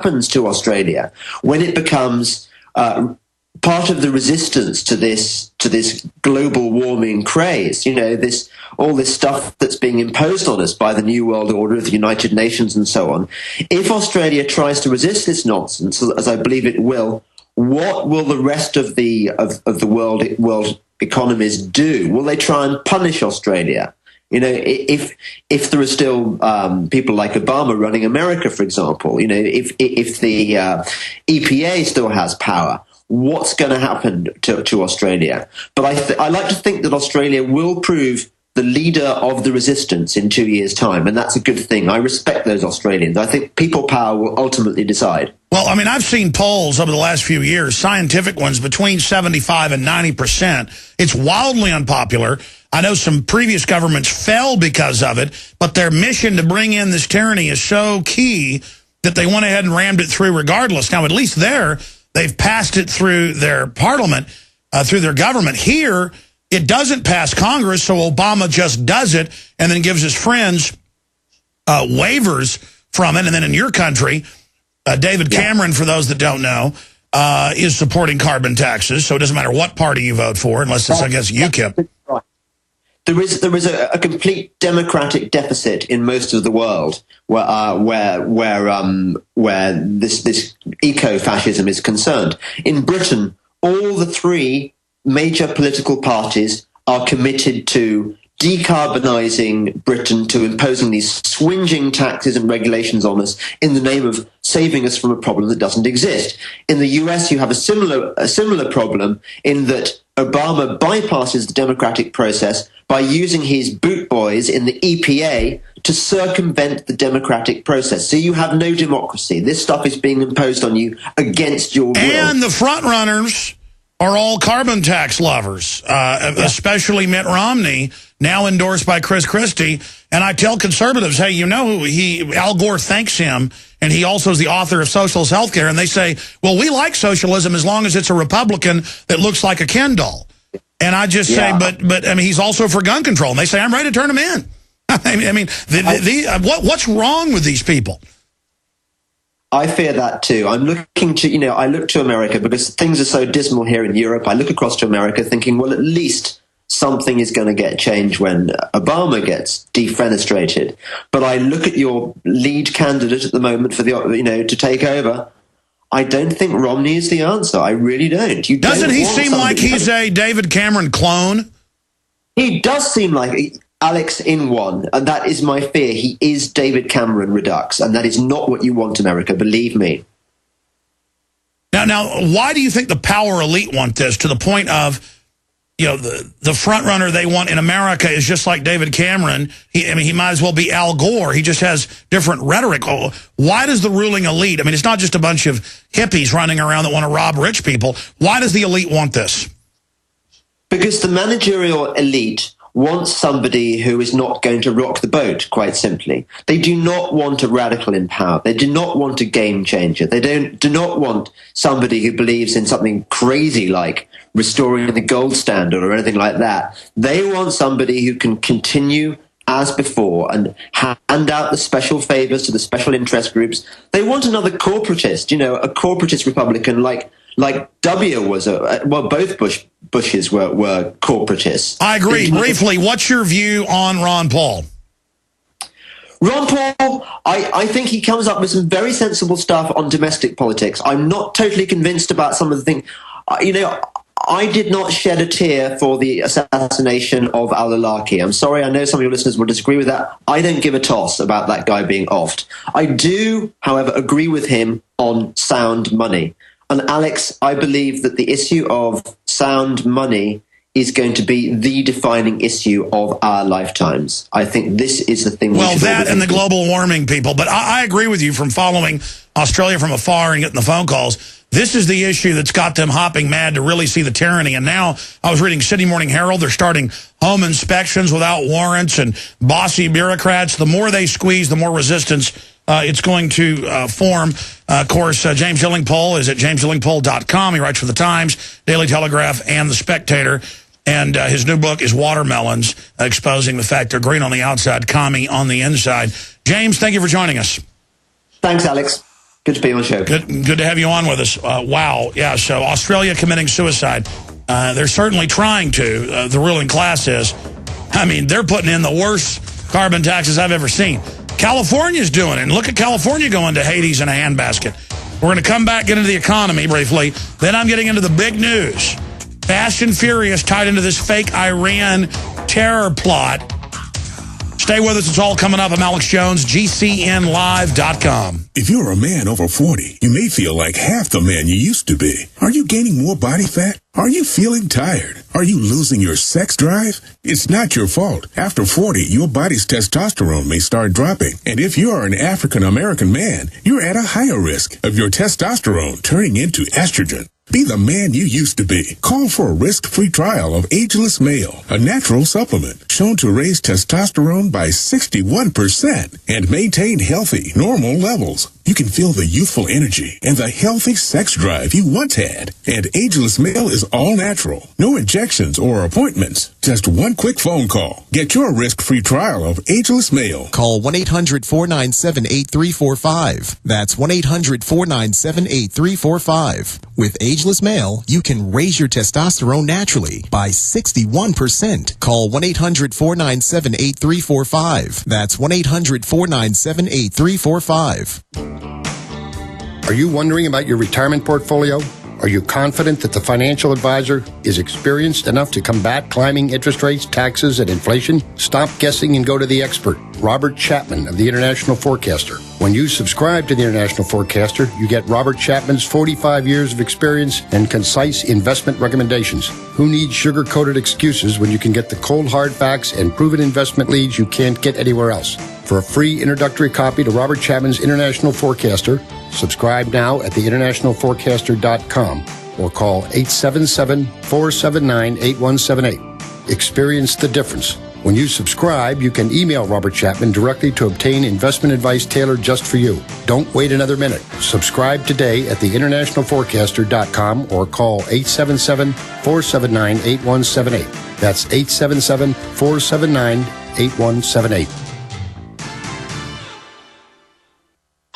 happens to Australia when it becomes part of the resistance to this global warming craze. All this stuff that's being imposed on us by the New World Order of the United Nations and so on. If Australia tries to resist this nonsense, as I believe it will, what will the rest of the world economies do? Will they try and punish Australia? If there are still people like Obama running America, for example, if the EPA still has power, what's going to happen to Australia? But I like to think that Australia will prove the leader of the resistance in 2 years' time, and that's a good thing. I respect those Australians. I think people power will ultimately decide. Well, I mean, I've seen polls over the last few years, scientific ones, between 75 and 90%. It's wildly unpopular. I know some previous governments fell because of it, but their mission to bring in this tyranny is so key that they went ahead and rammed it through regardless. Now, at least there, they've passed it through their parliament, through their government. Here, it doesn't pass Congress, so Obama just does it and then gives his friends waivers from it. And then in your country, David Cameron, for those that don't know, is supporting carbon taxes. So it doesn't matter what party you vote for, unless it's, I guess, UKIP. Right. There is a complete democratic deficit in most of the world where this eco-fascism is concerned. In Britain, all the three major political parties are committed to decarbonising Britain, to imposing these swinging taxes and regulations on us in the name of saving us from a problem that doesn't exist. In the US, you have a similar problem in that Obama bypasses the democratic process by using his boot boys in the EPA to circumvent the democratic process. So you have no democracy. This stuff is being imposed on you against your will. And the front runners are all carbon tax lovers, especially Mitt Romney, now endorsed by Chris Christie. And I tell conservatives, hey, Al Gore thanks him, and he also is the author of Socialist Healthcare. And they say, well, we like socialism as long as it's a Republican that looks like a Ken doll. And I just say, but I mean, he's also for gun control. And they say, I'm ready to turn him in. I mean, what's wrong with these people? I fear that too. I'm looking to, I look to America because things are so dismal here in Europe. I look across to America thinking, well, at least something is going to get changed when Obama gets defenestrated. But I look at your lead candidate at the moment for to take over. I don't think Romney is the answer. I really don't. Doesn't he seem like he's a David Cameron clone? He does seem like Alex in one, and that is my fear. He is David Cameron Redux, and that is not what you want, America, believe me. Now, why do you think the power elite want this, to the point of, the front runner they want in America is just like David Cameron? He might as well be Al Gore. He just has different rhetoric. Why does the ruling elite, it's not just a bunch of hippies running around that want to rob rich people. Why does the elite want this? Because the managerial elite wants somebody who is not going to rock the boat, quite simply. They do not want a radical in power. They do not want a game changer. They do not want somebody who believes in something crazy like restoring the gold standard or anything like that. They want somebody who can continue as before and hand out the special favors to the special interest groups. They want another corporatist, a corporatist Republican like W was both Bushes were corporatists. I agree. Briefly, what's your view on Ron Paul? Ron Paul, I think he comes up with some very sensible stuff on domestic politics. I'm not totally convinced about some of the things. I did not shed a tear for the assassination of al-Awlaki. I'm sorry, I know some of your listeners will disagree with that. I don't give a toss about that guy being offed. I do, however, agree with him on sound money. And Alex, I believe that the issue of sound money is going to be the defining issue of our lifetimes. I think this is the thing. Well, that and the global warming, people. But I agree with you from following Australia from afar and getting the phone calls. This is the issue that's got them hopping mad to really see the tyranny. And now I was reading Sydney Morning Herald. They're starting home inspections without warrants and bossy bureaucrats. The more they squeeze, the more resistance it's going to form. Of course, James Delingpole is at jamesdelingpole.com. He writes for The Times, Daily Telegraph, and The Spectator. And his new book is Watermelons, exposing the fact they're green on the outside, commie on the inside. James, thank you for joining us. Thanks, Alex. Good to be on the show. Good to have you on with us. Wow. Yeah, so Australia committing suicide. They're certainly trying to. The ruling class is. I mean, they're putting in the worst carbon taxes I've ever seen. California's doing it. And look at California going to Hades in a handbasket. We're going to come back, get into the economy briefly. Then I'm getting into the big news. Fast and Furious tied into this fake Iran terror plot. Stay with us. It's all coming up. I'm Alex Jones, GCNlive.com. If you're a man over 40, you may feel like half the man you used to be. Are you gaining more body fat? Are you feeling tired? Are you losing your sex drive? It's not your fault. After 40, your body's testosterone may start dropping. And if you're an African-American man, you're at a higher risk of your testosterone turning into estrogen. Be the man you used to be. Call for a risk-free trial of Ageless Male, a natural supplement shown to raise testosterone by 61% and maintain healthy, normal levels. You can feel the youthful energy and the healthy sex drive you once had. And Ageless Male is all natural. No injections or appointments. Just one quick phone call. Get your risk-free trial of Ageless Male. Call 1-800-497-8345. That's 1-800-497-8345. With Ageless Male, you can raise your testosterone naturally by 61%. Call 1-800-497-8345. That's 1-800-497-8345. Are you wondering about your retirement portfolio? Are you confident that the financial advisor is experienced enough to combat climbing interest rates, taxes, and inflation? Stop guessing and go to the expert, Robert Chapman of the International Forecaster. When you subscribe to the International Forecaster, you get Robert Chapman's 45 years of experience and concise investment recommendations. Who needs sugar-coated excuses when you can get the cold hard facts and proven investment leads you can't get anywhere else? For a free introductory copy to Robert Chapman's International Forecaster, subscribe now at theinternationalforecaster.com or call 877-479-8178. Experience the difference. When you subscribe, you can email Robert Chapman directly to obtain investment advice tailored just for you. Don't wait another minute. Subscribe today at theinternationalforecaster.com or call 877-479-8178. That's 877-479-8178.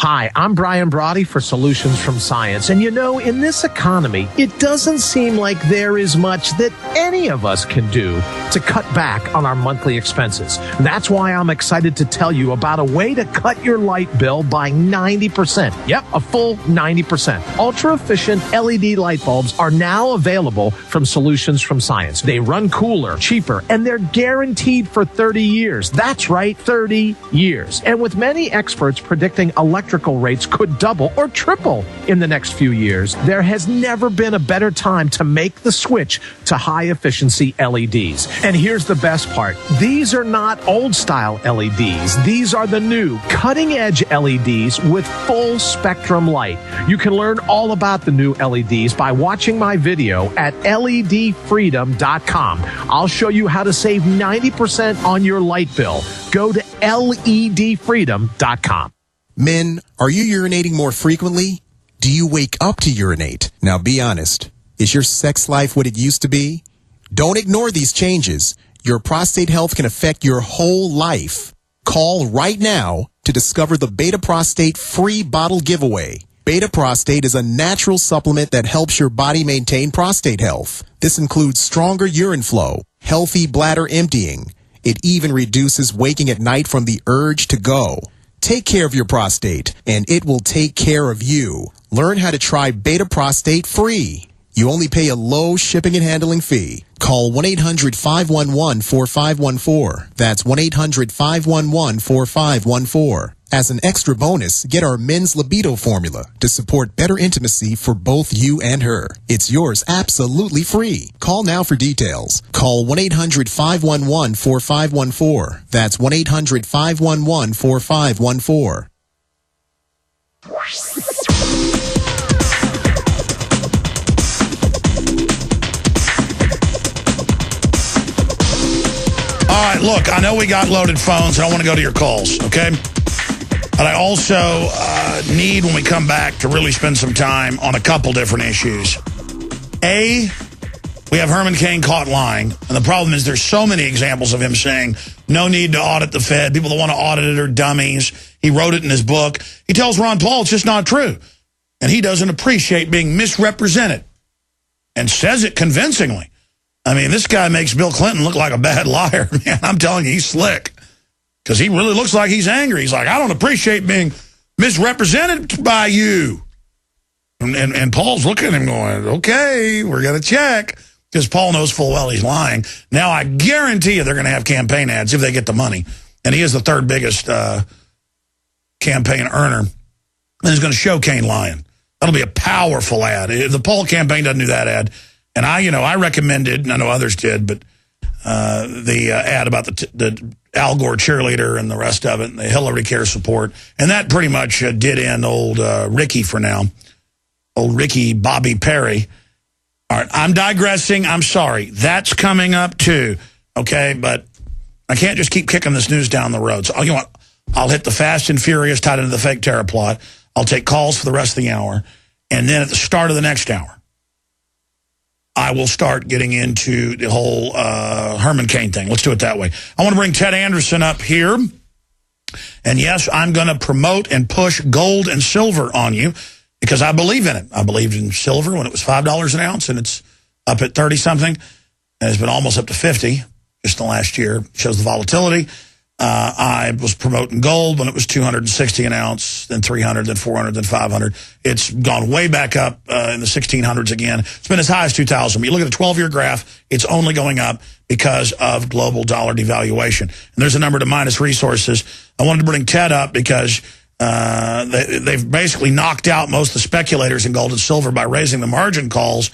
Hi, I'm Brian Brody for Solutions from Science. And you know, in this economy, it doesn't seem like there is much that any of us can do to cut back on our monthly expenses. That's why I'm excited to tell you about a way to cut your light bill by 90%. Yep, a full 90%. Ultra-efficient LED light bulbs are now available from Solutions from Science. They run cooler, cheaper, and they're guaranteed for 30 years. That's right, 30 years. And with many experts predicting electrical rates could double or triple in the next few years, there has never been a better time to make the switch to high-efficiency LEDs. And here's the best part. These are not old-style LEDs. These are the new cutting-edge LEDs with full-spectrum light. You can learn all about the new LEDs by watching my video at ledfreedom.com. I'll show you how to save 90% on your light bill. Go to ledfreedom.com. Men, are you urinating more frequently? Do you wake up to urinate? Now be honest. Is your sex life what it used to be? Don't ignore these changes. Your prostate health can affect your whole life. Call right now to discover the Beta Prostate free bottle giveaway. Beta Prostate is a natural supplement that helps your body maintain prostate health. This includes stronger urine flow, healthy bladder emptying. It even reduces waking at night from the urge to go. Take care of your prostate, and it will take care of you. Learn how to try Beta Prostate free. You only pay a low shipping and handling fee. Call 1-800-511-4514. That's 1-800-511-4514. As an extra bonus, get our men's libido formula to support better intimacy for both you and her. It's yours absolutely free. Call now for details. Call 1-800-511-4514. That's 1-800-511-4514. All right, look, I know we got loaded phones, and I want to go to your calls, okay? But I also need, when we come back, to really spend some time on a couple different issues. A, we have Herman Cain caught lying. And the problem is there's so many examples of him saying, no need to audit the Fed. People that want to audit it are dummies. He wrote it in his book. He tells Ron Paul it's just not true. And he doesn't appreciate being misrepresented and says it convincingly. I mean, this guy makes Bill Clinton look like a bad liar. Man, I'm telling you, he's slick. Because he really looks like he's angry. He's like, I don't appreciate being misrepresented by you. And Paul's looking at him going, okay, we're going to check. Because Paul knows full well he's lying. Now, I guarantee you they're going to have campaign ads if they get the money. And he is the third biggest campaign earner. And he's going to show Cain lying. That'll be a powerful ad. If the Paul campaign doesn't do that ad, and I recommended, and I know others did, but the ad about the Al Gore cheerleader and the rest of it, and the Hillary Care support, and that pretty much did end old Ricky for now. Old Ricky Bobby Perry. All right, I'm digressing. I'm sorry. That's coming up too, okay? But I can't just keep kicking this news down the road. So you know what? I'll hit the Fast and Furious tied into the fake terror plot. I'll take calls for the rest of the hour. And then at the start of the next hour, I will start getting into the whole Herman Cain thing. Let's do it that way. I want to bring Ted Anderson up here. And yes, I'm going to promote and push gold and silver on you because I believe in it. I believed in silver when it was $5 an ounce, and it's up at 30-something. And it's been almost up to 50 just in the last year. Shows the volatility. I was promoting gold when it was $260 an ounce, then $300, then $400, then $500. It's gone way back up in the 1600s again. It's been as high as 2000. When you look at the 12-year graph, it's only going up because of global dollar devaluation. And there's a number to minus resources. I wanted to bring Ted up because they've basically knocked out most of the speculators in gold and silver by raising the margin calls,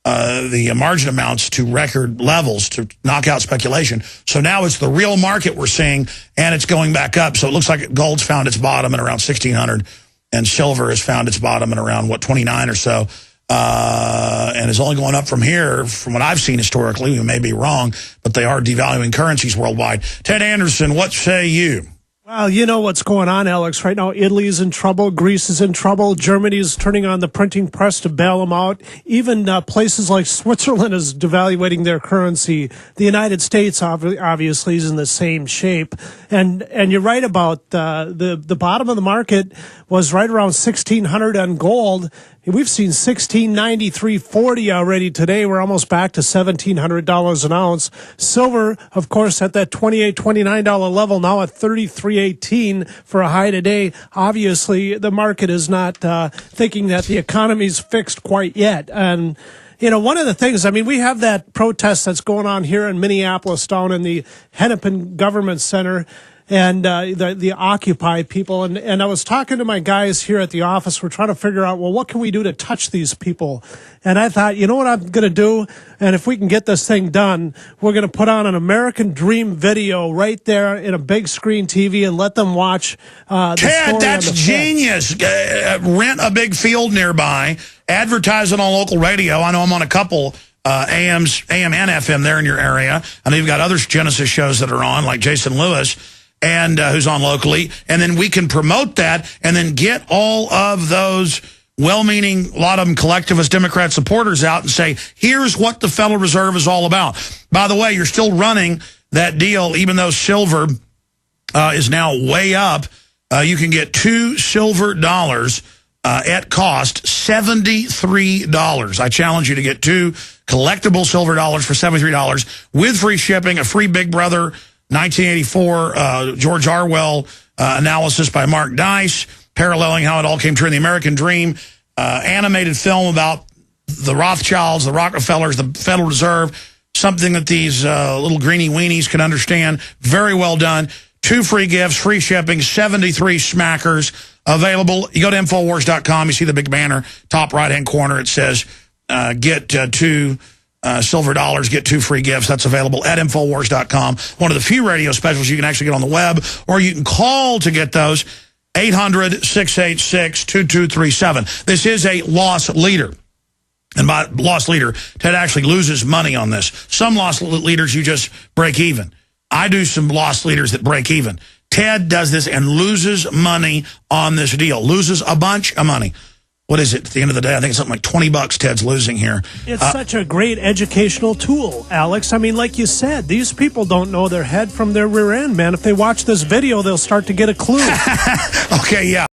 the margin amounts to record levels to knock out speculation. So now it's the real market we're seeing, and it's going back up. So it looks like gold's found its bottom at around 1,600, and silver has found its bottom at around, 29 or so, and is only going up from here, from what I've seen historically. We may be wrong, but they are devaluing currencies worldwide. Ted Anderson, what say you? Well, you know what's going on, Alex. Right now, Italy's in trouble. Greece is in trouble. Germany's turning on the printing press to bail them out. Even places like Switzerland is devaluating their currency. The United States obviously is in the same shape. And you're right about the bottom of the market was right around 1,600 on gold. We've seen $1,693.40 already today. We're almost back to $1,700 an ounce. Silver, of course, at that $28, $29 level, now at $33.18 for a high today. Obviously, the market is not thinking that the economy's fixed quite yet. And you know, one of the things, I mean, we have that protest that's going on here in Minneapolis down in the Hennepin Government Center. And the Occupy people, and I was talking to my guys here at the office. We're trying to figure out, well, what can we do to touch these people? And I thought, you know what I'm going to do? And if we can get this thing done, we're going to put on an American Dream video right there in a big screen TV and let them watch the Ted, that's genius. Rent a big field nearby, advertise it on local radio. I know I'm on a couple AM and FM there in your area. I know you've got other Genesis shows that are on, like Jason Lewis, and who's on locally, and then we can promote that and then get all of those well-meaning, a lot of them collectivist Democrat supporters out and say, here's what the Federal Reserve is all about. By the way, you're still running that deal, even though silver is now way up. You can get 2 silver dollars at cost, $73. I challenge you to get 2 collectible silver dollars for $73 with free shipping, a free Big Brother 1984 George Orwell analysis by Mark Dice, paralleling how it all came true in the American Dream, animated film about the Rothschilds, the Rockefellers, the Federal Reserve, something that these little greeny weenies can understand. Very well done. 2 free gifts, free shipping, 73 smackers available. You go to Infowars.com, you see the big banner, top right-hand corner. It says, get 2 silver dollars, get 2 free gifts. That's available at Infowars.com. One of the few radio specials you can actually get on the web, or you can call to get those, 800-686-2237. This is a loss leader. And by loss leader, Ted actually loses money on this. Some loss leaders, you just break even. I do some loss leaders that break even. Ted does this and loses money on this deal, loses a bunch of money. what is it? At the end of the day, I think it's something like $20 Ted's losing here. It's such a great educational tool, Alex. I mean, like you said, these people don't know their head from their rear end, man. If they watch this video, they'll start to get a clue. Okay, yeah.